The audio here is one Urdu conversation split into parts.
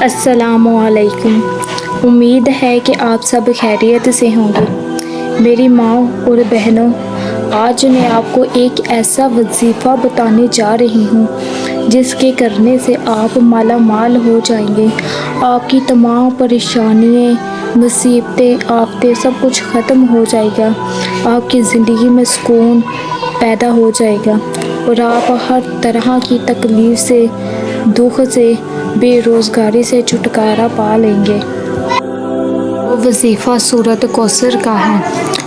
السلام علیکم۔ امید ہے کہ آپ سب خیریت سے ہوں گے۔ میری ماں اور بہنوں، آج میں آپ کو ایک ایسا وظیفہ بتانے جا رہی ہوں جس کے کرنے سے آپ مالا مال ہو جائیں گے۔ آپ کی تمام پریشانیاں، مصیبتیں، آفتیں سب کچھ ختم ہو جائے گا۔ آپ کی زندگی میں سکون پیدا ہو جائے گا اور آپ ہر طرح کی تکلیف سے، دکھ سے، بے روزگاری سے چھٹکارا پا لیں گے۔ وہ وظیفہ سورۃ کوثر کا ہے۔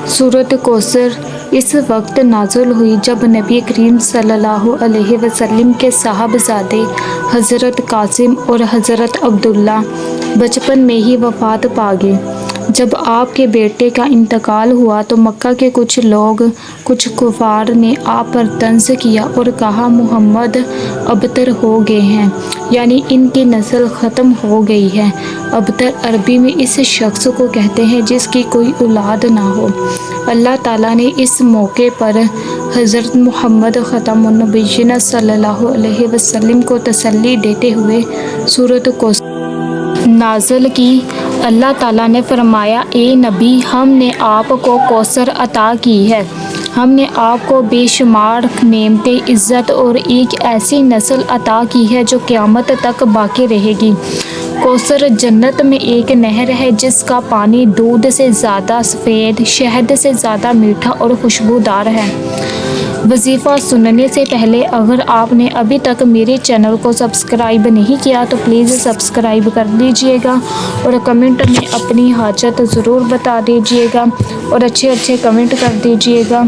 سورۃ کوثر اس وقت نازل ہوئی جب نبی کریم صلی اللہ علیہ وسلم کے صاحبزادے حضرت قاسم اور حضرت عبداللہ بچپن میں ہی وفات پا گئے۔ جب آپ کے بیٹے کا انتقال ہوا تو مکہ کے کچھ لوگ، کچھ کفار نے آپ پر طنز کیا اور کہا محمد ابتر ہو گئے ہیں، یعنی ان کی نسل ختم ہو گئی ہے۔ ابتر عربی میں اس شخص کو کہتے ہیں جس کی کوئی اولاد نہ ہو۔ اللہ تعالیٰ نے اس موقع پر حضرت محمد خاتم النبیین صلی اللہ علیہ وسلم کو تسلی دیتے ہوئے سورۃ کوثر نازل کی۔ اللہ تعالیٰ نے فرمایا، اے نبی، ہم نے آپ کو کوثر عطا کی ہے۔ ہم نے آپ کو بے شمار نعمتیں، عزت اور ایک ایسی نسل عطا کی ہے جو قیامت تک باقی رہے گی۔ کوثر جنت میں ایک نہر ہے جس کا پانی دودھ سے زیادہ سفید، شہد سے زیادہ میٹھا اور خوشبودار ہے۔ وظیفہ سننے سے پہلے اگر آپ نے ابھی تک میرے چینل کو سبسکرائب نہیں کیا تو پلیز سبسکرائب کر دیجئے گا اور کمنٹ میں اپنی حاجت ضرور بتا دیجئے گا اور اچھے کمنٹ کر دیجئے گا۔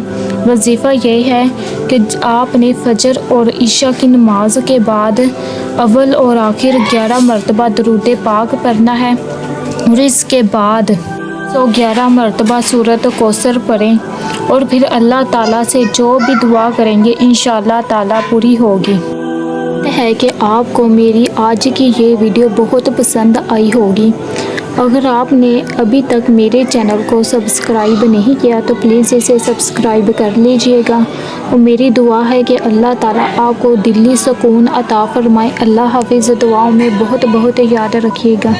وظیفہ یہ ہے کہ آپ نے فجر اور عشاء کی نماز کے بعد اول اور آخر 11 مرتبہ درود پاک پڑھنا ہے اور اس کے بعد 111 مرتبہ سورۃ کوثر پڑھیں اور پھر اللہ تعالیٰ سے جو بھی دعا کریں گے انشاءاللہ تعالیٰ پوری ہوگی۔ ہے کہ آپ کو میری آج کی یہ ویڈیو بہت پسند آئی ہوگی۔ اگر آپ نے ابھی تک میرے چینل کو سبسکرائب نہیں کیا تو پلیز اسے سبسکرائب کر لیجئے گا اور میری دعا ہے کہ اللہ تعالیٰ آپ کو دلی سکون عطا فرمائے۔ اللہ حافظ۔ دعاؤں میں بہت یاد رکھیے گا۔